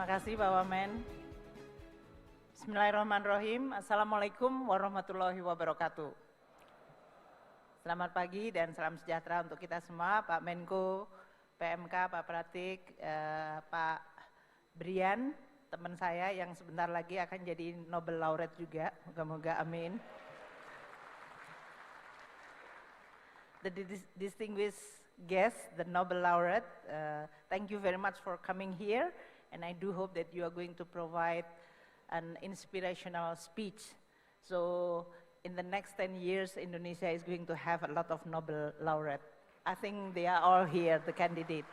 Terima kasih Pak Wamen. Bismillahirrahmanirrahim. Assalamualaikum warahmatullahi wabarakatuh. Selamat pagi dan salam sejahtera untuk kita semua, Pak Menko, PMK, Pak Pratik, Pak Brian, teman saya yang sebentar lagi akan jadi Nobel Laureate juga, moga-moga amin. The distinguished guests, the Nobel Laureate, thank you very much for coming here, and I do hope that you are going to provide an inspirational speech. So in the next 10 years, Indonesia is going to have a lot of Nobel Laureate. I think they are all here, the candidate.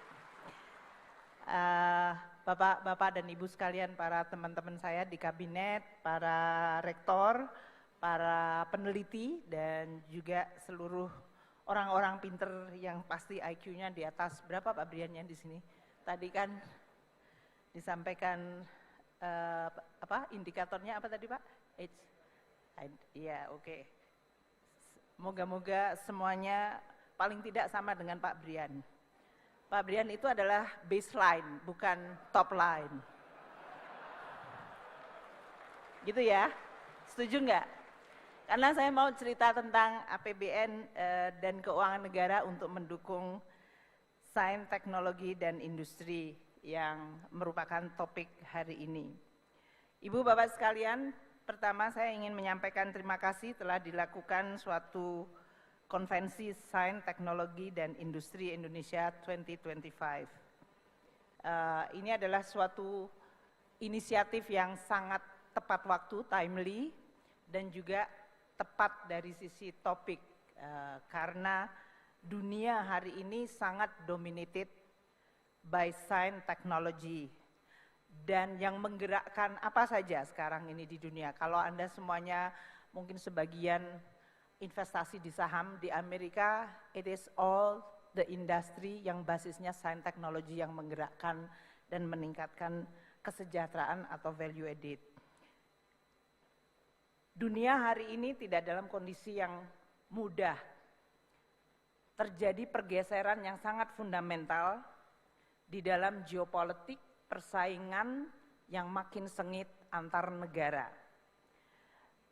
Bapak-bapak dan Ibu sekalian, para teman-teman saya di kabinet, para rektor, para peneliti, dan juga seluruh orang-orang pinter yang pasti IQ-nya di atas berapa Pak Brian yang di sini? Tadi kan disampaikan indikatornya apa tadi Pak? Iya, oke. Moga-moga semuanya paling tidak sama dengan Pak Brian. Pak Brian itu adalah baseline, bukan top line. Gitu ya? Setuju nggak? Karena saya mau cerita tentang APBN dan keuangan negara untuk mendukung sains, teknologi, dan industri yang merupakan topik hari ini. Ibu Bapak sekalian, pertama saya ingin menyampaikan terima kasih telah dilakukan suatu konvensi sains, teknologi, dan industri Indonesia 2025. Ini adalah suatu inisiatif yang sangat tepat waktu, timely, dan juga tepat dari sisi topik, karena dunia hari ini sangat dominated by science technology, dan yang menggerakkan apa saja sekarang ini di dunia. Kalau Anda semuanya mungkin sebagian investasi di saham di Amerika, it is all the industry yang basisnya science technology yang menggerakkan dan meningkatkan kesejahteraan atau value added. Dunia hari ini tidak dalam kondisi yang mudah. Terjadi pergeseran yang sangat fundamental di dalam geopolitik, persaingan yang makin sengit antar negara.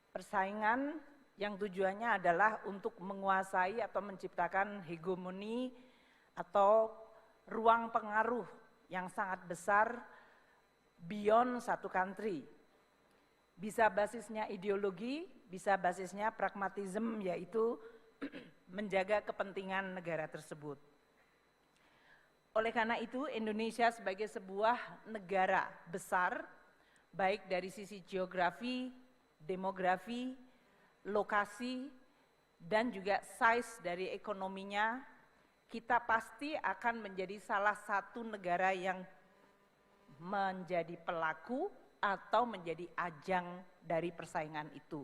Persaingan yang tujuannya adalah untuk menguasai atau menciptakan hegemoni atau ruang pengaruh yang sangat besar beyond satu country. Bisa basisnya ideologi, bisa basisnya pragmatisme, yaitu menjaga kepentingan negara tersebut. Oleh karena itu, Indonesia sebagai sebuah negara besar, baik dari sisi geografi, demografi, lokasi, dan juga size dari ekonominya, kita pasti akan menjadi salah satu negara yang menjadi pelaku atau menjadi ajang dari persaingan itu.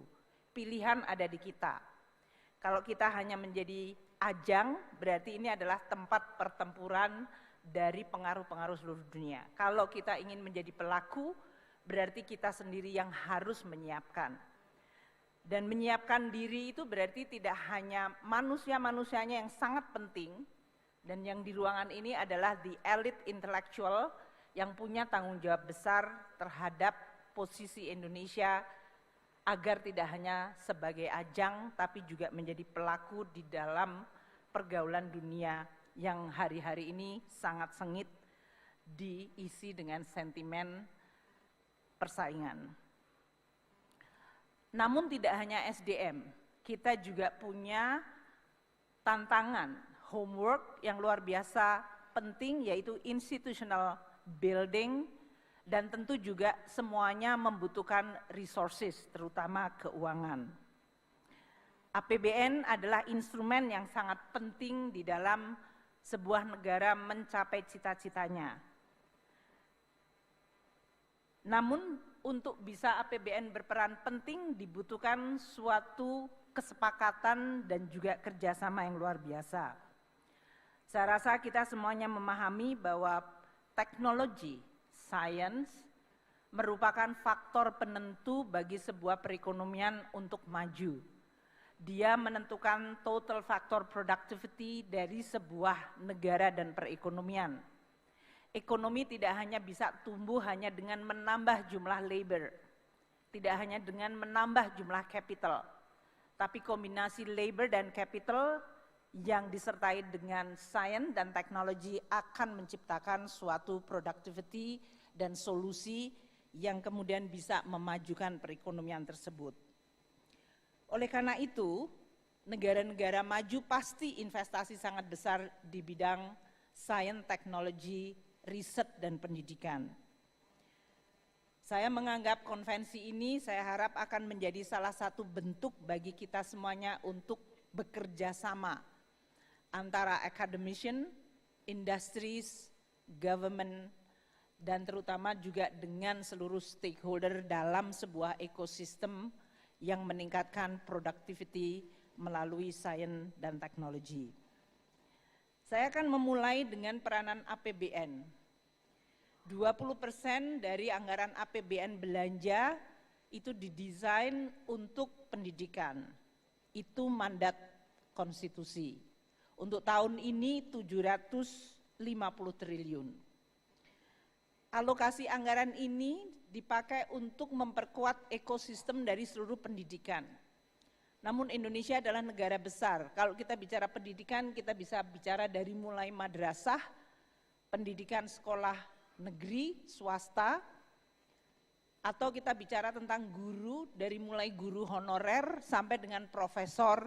Pilihan ada di kita. Kalau kita hanya menjadi ajang, berarti ini adalah tempat pertempuran dari pengaruh-pengaruh seluruh dunia. Kalau kita ingin menjadi pelaku, berarti kita sendiri yang harus menyiapkan. Dan menyiapkan diri itu berarti tidak hanya manusia-manusianya yang sangat penting, dan yang di ruangan ini adalah the elite intellectual yang punya tanggung jawab besar terhadap posisi Indonesia agar tidak hanya sebagai ajang tapi juga menjadi pelaku di dalam pergaulan dunia yang hari-hari ini sangat sengit diisi dengan sentimen persaingan. Namun tidak hanya SDM, kita juga punya tantangan, homework yang luar biasa penting, yaitu institutional building, dan tentu juga semuanya membutuhkan resources, terutama keuangan. APBN adalah instrumen yang sangat penting di dalam sebuah negara mencapai cita-citanya. Namun untuk bisa APBN berperan penting dibutuhkan suatu kesepakatan dan juga kerjasama yang luar biasa. Saya rasa kita semuanya memahami bahwa teknologi, sains, merupakan faktor penentu bagi sebuah perekonomian untuk maju. Dia menentukan total factor productivity dari sebuah negara dan perekonomian. Ekonomi tidak hanya bisa tumbuh hanya dengan menambah jumlah labor, tidak hanya dengan menambah jumlah capital, tapi kombinasi labor dan capital yang disertai dengan science dan teknologi akan menciptakan suatu productivity dan solusi yang kemudian bisa memajukan perekonomian tersebut. Oleh karena itu, negara-negara maju pasti investasi sangat besar di bidang science, teknologi, riset, dan pendidikan. Saya menganggap konvensi ini saya harap akan menjadi salah satu bentuk bagi kita semuanya untuk bekerja sama antara academician, industries, government, dan terutama juga dengan seluruh stakeholder dalam sebuah ekosistem yang meningkatkan productivity melalui sains dan teknologi. Saya akan memulai dengan peranan APBN. 20% dari anggaran APBN belanja itu didesain untuk pendidikan. Itu mandat konstitusi. Untuk tahun ini 750 triliun. Alokasi anggaran ini dipakai untuk memperkuat ekosistem dari seluruh pendidikan. Namun Indonesia adalah negara besar. Kalau kita bicara pendidikan, kita bisa bicara dari mulai madrasah, pendidikan sekolah negeri, swasta, atau kita bicara tentang guru, dari mulai guru honorer sampai dengan profesor,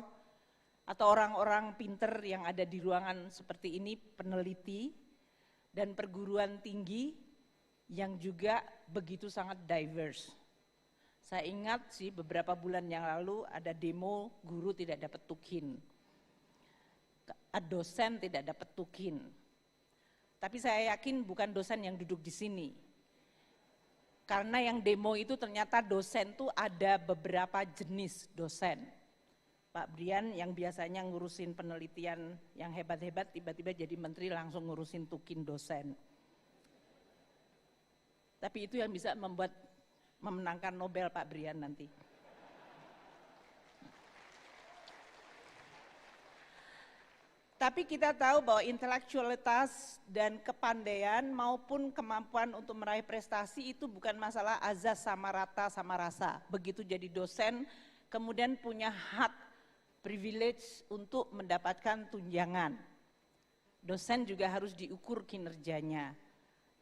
atau orang-orang pinter yang ada di ruangan seperti ini, peneliti, dan perguruan tinggi yang juga begitu sangat diverse. Saya ingat sih beberapa bulan yang lalu ada demo guru tidak dapat tukin, dosen tidak dapat tukin. Tapi saya yakin bukan dosen yang duduk di sini. Karena yang demo itu ternyata dosen tuh ada beberapa jenis dosen. Pak Brian yang biasanya ngurusin penelitian yang hebat-hebat tiba-tiba jadi menteri langsung ngurusin tukin dosen. Tapi itu yang bisa memenangkan Nobel Pak Brian nanti. Tapi kita tahu bahwa intelektualitas dan kepandaian maupun kemampuan untuk meraih prestasi itu bukan masalah azas sama rata sama rasa. Begitu jadi dosen, kemudian punya hak, privilege untuk mendapatkan tunjangan. Dosen juga harus diukur kinerjanya.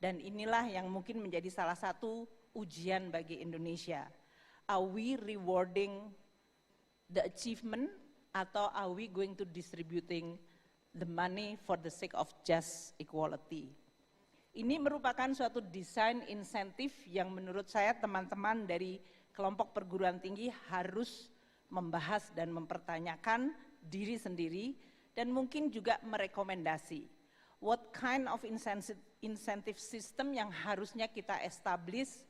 Dan inilah yang mungkin menjadi salah satu ujian bagi Indonesia. Are we rewarding the achievement atau are we going to distributing the money for the sake of just equality? Ini merupakan suatu desain insentif yang menurut saya teman-teman dari kelompok perguruan tinggi harus membahas dan mempertanyakan diri sendiri dan mungkin juga merekomendasi what kind of incentive system yang harusnya kita establish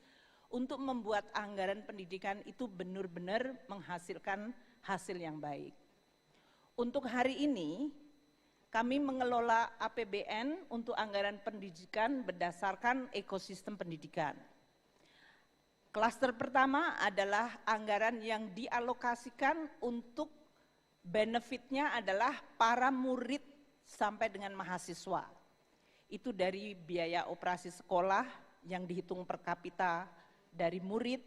untuk membuat anggaran pendidikan itu benar-benar menghasilkan hasil yang baik. Untuk hari ini, kami mengelola APBN untuk anggaran pendidikan berdasarkan ekosistem pendidikan. Klaster pertama adalah anggaran yang dialokasikan untuk benefitnya adalah para murid sampai dengan mahasiswa. Itu dari biaya operasi sekolah yang dihitung per kapita dari murid,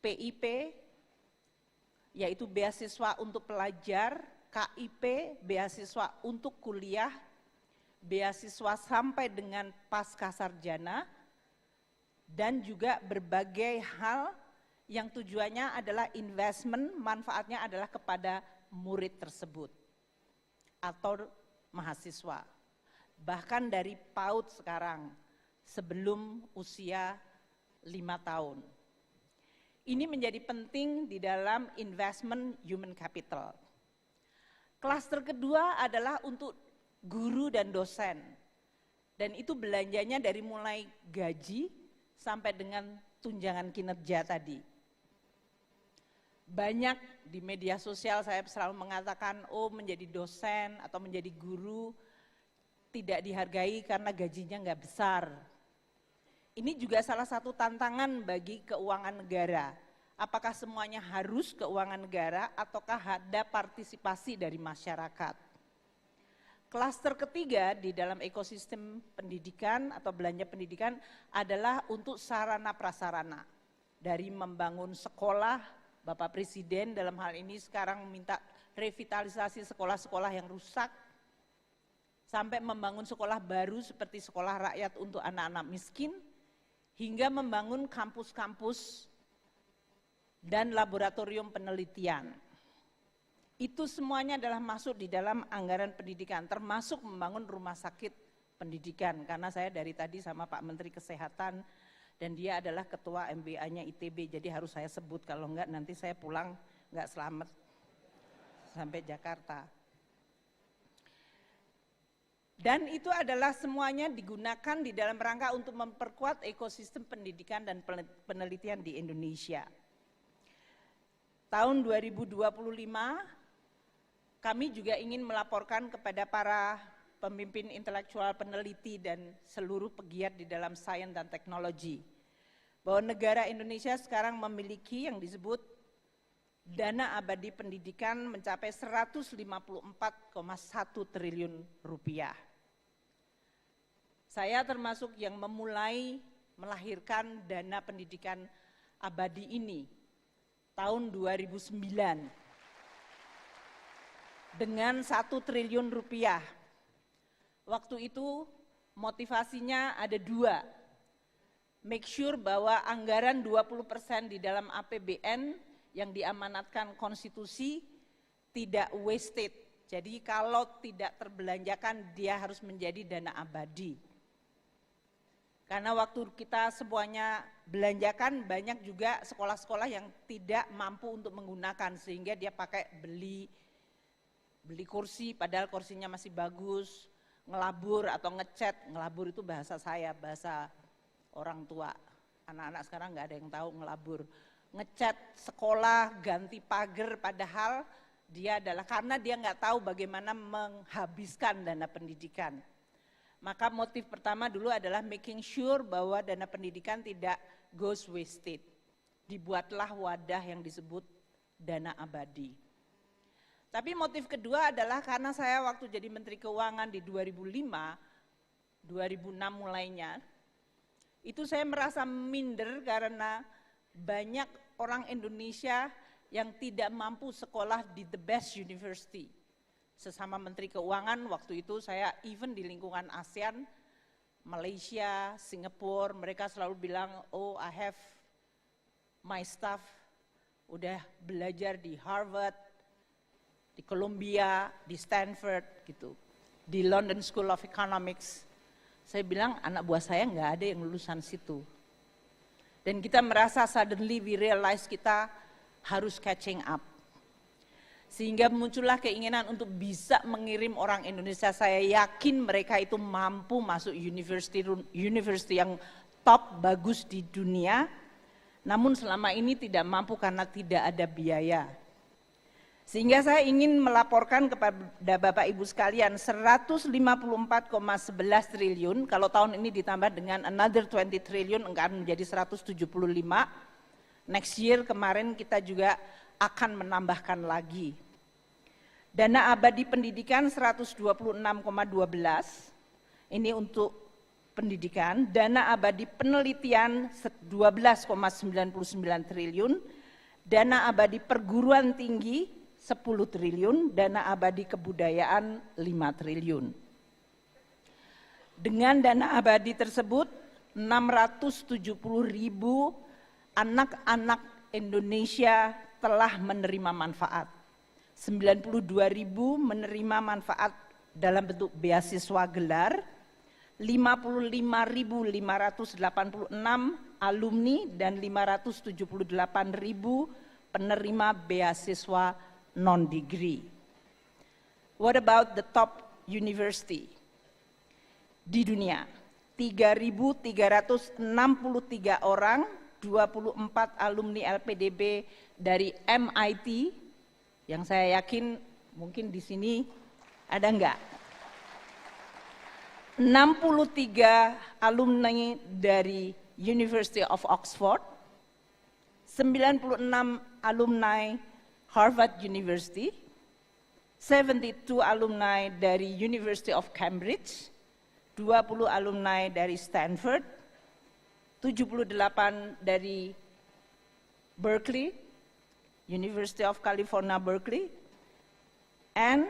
PIP, yaitu beasiswa untuk pelajar, KIP, beasiswa untuk kuliah, beasiswa sampai dengan pasca sarjana, dan juga berbagai hal yang tujuannya adalah investment, manfaatnya adalah kepada murid tersebut atau mahasiswa. Bahkan dari PAUD sekarang, sebelum usia 5 tahun. Ini menjadi penting di dalam investment human capital. Klaster kedua adalah untuk guru dan dosen. Dan itu belanjanya dari mulai gaji sampai dengan tunjangan kinerja tadi. Banyak di media sosial saya selalu mengatakan, oh menjadi dosen atau menjadi guru tidak dihargai karena gajinya nggak besar. Ini juga salah satu tantangan bagi keuangan negara. Apakah semuanya harus keuangan negara ataukah ada partisipasi dari masyarakat? Klaster ketiga di dalam ekosistem pendidikan atau belanja pendidikan adalah untuk sarana prasarana. Dari membangun sekolah, Bapak Presiden dalam hal ini sekarang meminta revitalisasi sekolah-sekolah yang rusak, sampai membangun sekolah baru seperti sekolah rakyat untuk anak-anak miskin, hingga membangun kampus-kampus dan laboratorium penelitian. Itu semuanya adalah masuk di dalam anggaran pendidikan, termasuk membangun rumah sakit pendidikan. Karena saya dari tadi sama Pak Menteri Kesehatan, dan dia adalah ketua MBA-nya ITB, jadi harus saya sebut, kalau enggak nanti saya pulang enggak selamat sampai Jakarta. Dan itu adalah semuanya digunakan di dalam rangka untuk memperkuat ekosistem pendidikan dan penelitian di Indonesia. Tahun 2025, kami juga ingin melaporkan kepada para pemimpin intelektual peneliti dan seluruh pegiat di dalam sains dan teknologi, bahwa negara Indonesia sekarang memiliki yang disebut dana abadi pendidikan mencapai 154,1 triliun rupiah. Saya termasuk yang memulai melahirkan dana pendidikan abadi ini tahun 2009 dengan 1 triliun rupiah. Waktu itu motivasinya ada 2. Make sure bahwa anggaran 20% di dalam APBN yang diamanatkan konstitusi tidak wasted. Jadi kalau tidak terbelanjakan dia harus menjadi dana abadi. Karena waktu kita semuanya belanjakan, banyak juga sekolah-sekolah yang tidak mampu untuk menggunakan, sehingga dia pakai beli kursi padahal kursinya masih bagus, ngelabur atau ngecat. Ngelabur itu bahasa saya, bahasa orang tua. Anak-anak sekarang nggak ada yang tahu ngelabur. Ngecat sekolah, ganti pagar, padahal dia adalah karena dia nggak tahu bagaimana menghabiskan dana pendidikan. Maka motif pertama dulu adalah making sure bahwa dana pendidikan tidak goes wasted. Dibuatlah wadah yang disebut dana abadi. Tapi motif kedua adalah karena saya waktu jadi Menteri Keuangan di 2005, 2006 mulainya, itu saya merasa minder karena banyak orang Indonesia yang tidak mampu sekolah di the best university. Sesama Menteri Keuangan waktu itu saya even di lingkungan ASEAN, Malaysia, Singapura, mereka selalu bilang, oh I have my staff udah belajar di Harvard, di Columbia, di Stanford gitu, di London School of Economics. Saya bilang anak buah saya nggak ada yang lulusan situ. Dan kita merasa suddenly we realize kita harus catching up. Sehingga muncullah keinginan untuk bisa mengirim orang Indonesia. Saya yakin mereka itu mampu masuk university yang top, bagus di dunia. Namun selama ini tidak mampu karena tidak ada biaya. Sehingga saya ingin melaporkan kepada Bapak Ibu sekalian 154,11 triliun, kalau tahun ini ditambah dengan another 20 triliun akan menjadi 175. Next year kemarin kita juga akan menambahkan lagi. Dana abadi pendidikan 126,12, ini untuk pendidikan. Dana abadi penelitian 12,99 triliun, dana abadi perguruan tinggi 10 triliun, dana abadi kebudayaan 5 triliun. Dengan dana abadi tersebut, 670.000 anak-anak Indonesia telah menerima manfaat. 92.000 menerima manfaat dalam bentuk beasiswa gelar, 55.586 alumni dan 578.000 penerima beasiswa non-degree. What about the top university di dunia? 3.363 orang, 24 alumni LPDB dari MIT, yang saya yakin mungkin di sini ada enggak? 63 alumni dari University of Oxford, 96 alumni Harvard University, 72 alumni dari University of Cambridge, 20 alumni dari Stanford, 78 dari Berkeley, University of California Berkeley, and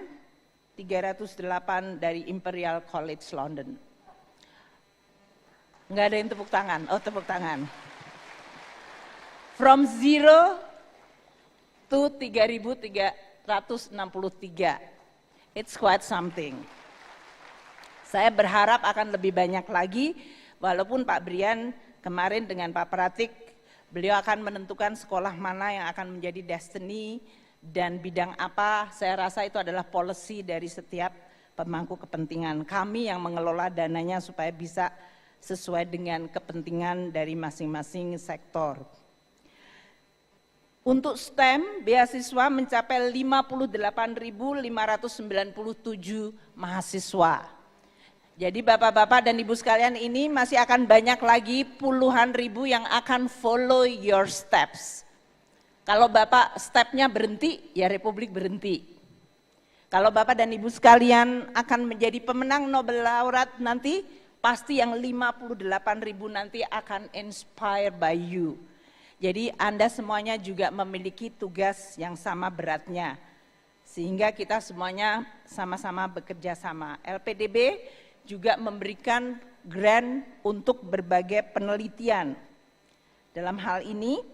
308 dari Imperial College London. Nggak ada yang tepuk tangan, oh tepuk tangan. From 0 to 3.363, it's quite something. Saya berharap akan lebih banyak lagi, walaupun Pak Brian kemarin dengan Pak Pratik, beliau akan menentukan sekolah mana yang akan menjadi destiny dan bidang apa. Saya rasa itu adalah policy dari setiap pemangku kepentingan. Kami yang mengelola dananya supaya bisa sesuai dengan kepentingan dari masing-masing sektor. Untuk STEM, beasiswa mencapai 58.597 mahasiswa. Jadi Bapak-Bapak dan Ibu sekalian, ini masih akan banyak lagi puluhan ribu yang akan follow your steps. Kalau Bapak stepnya berhenti, ya Republik berhenti. Kalau Bapak dan Ibu sekalian akan menjadi pemenang Nobel Laureate nanti, pasti yang 58.000 nanti akan inspire by you. Jadi Anda semuanya juga memiliki tugas yang sama beratnya. Sehingga kita semuanya sama-sama bekerja sama. LPDB juga memberikan grant untuk berbagai penelitian. Dalam hal ini,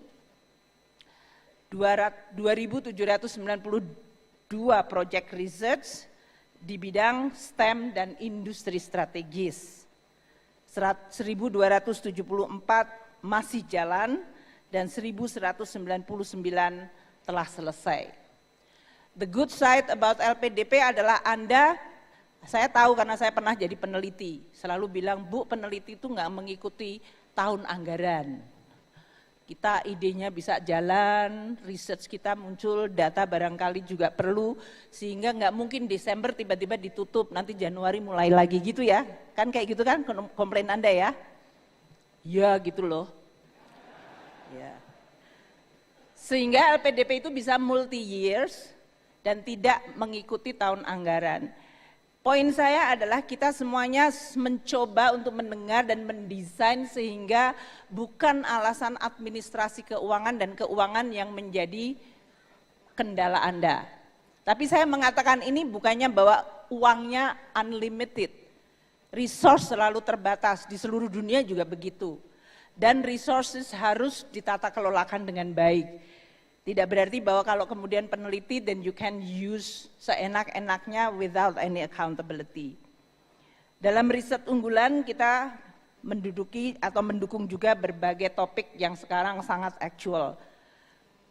2.792 project research di bidang STEM dan industri strategis. 1.274 masih jalan dan 1.199 telah selesai. The good side about LPDP adalah saya tahu karena saya pernah jadi peneliti, selalu bilang, Bu, peneliti itu nggak mengikuti tahun anggaran. Kita idenya bisa jalan, research kita muncul, data barangkali juga perlu, sehingga nggak mungkin Desember tiba-tiba ditutup, nanti Januari mulai lagi gitu ya. Kan kayak gitu kan komplain Anda ya? Ya gitu loh. Ya. Sehingga LPDP itu bisa multi years dan tidak mengikuti tahun anggaran. Poin saya adalah kita semuanya mencoba untuk mendengar dan mendesain sehingga bukan alasan administrasi keuangan dan keuangan yang menjadi kendala Anda. Tapi saya mengatakan ini bukannya bahwa uangnya unlimited. Resource selalu terbatas, di seluruh dunia juga begitu. Dan resources harus ditata kelolakan dengan baik. Tidak berarti bahwa kalau kemudian peneliti then you can use seenak-enaknya without any accountability. Dalam riset unggulan kita menduduki atau mendukung juga berbagai topik yang sekarang sangat actual.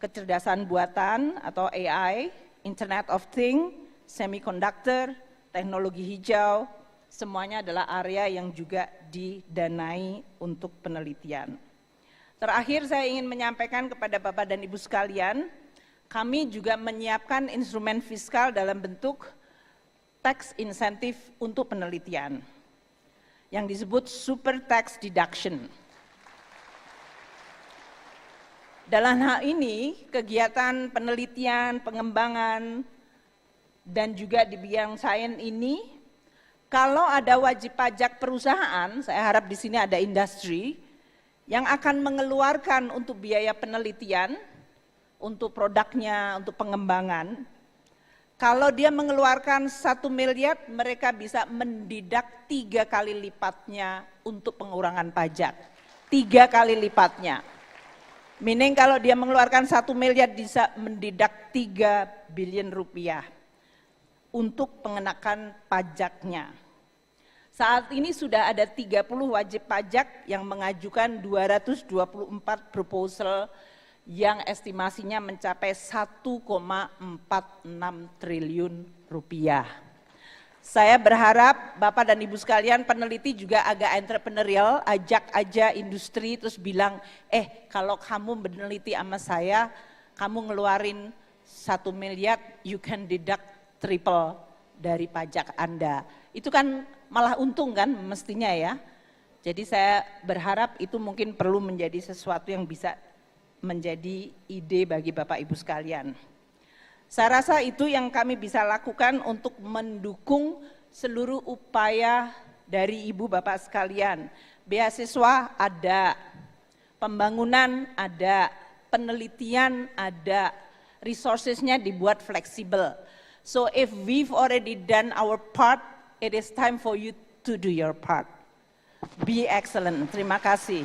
Kecerdasan buatan atau AI, Internet of Things, semiconductor, teknologi hijau, semuanya adalah area yang juga didanai untuk penelitian. Terakhir saya ingin menyampaikan kepada Bapak dan Ibu sekalian, kami juga menyiapkan instrumen fiskal dalam bentuk tax incentive untuk penelitian yang disebut super tax deduction. Dalam hal ini, kegiatan penelitian, pengembangan, dan juga di bidang sains ini, kalau ada wajib pajak perusahaan, saya harap di sini ada industri, yang akan mengeluarkan untuk biaya penelitian, untuk produknya, untuk pengembangan, kalau dia mengeluarkan 1 miliar, mereka bisa mendidak 3 kali lipatnya untuk pengurangan pajak. 3 kali lipatnya. Meaning kalau dia mengeluarkan 1 miliar bisa mendidak 3 billion rupiah untuk pengenakan pajaknya. Saat ini sudah ada 30 wajib pajak yang mengajukan 224 proposal yang estimasinya mencapai 1,46 triliun rupiah. Saya berharap Bapak dan Ibu sekalian peneliti juga agak entrepreneurial, ajak aja industri terus bilang, kalau kamu meneliti sama saya, kamu ngeluarin 1 miliar, you can deduct triple dari pajak Anda. Itu kan malah untung kan mestinya ya. Jadi saya berharap itu mungkin perlu menjadi sesuatu yang bisa menjadi ide bagi Bapak Ibu sekalian. Saya rasa itu yang kami bisa lakukan untuk mendukung seluruh upaya dari Ibu Bapak sekalian. Beasiswa ada, pembangunan ada, penelitian ada, resourcesnya dibuat fleksibel. So if we've already done our part, it is time for you to do your part. Be excellent. Terima kasih.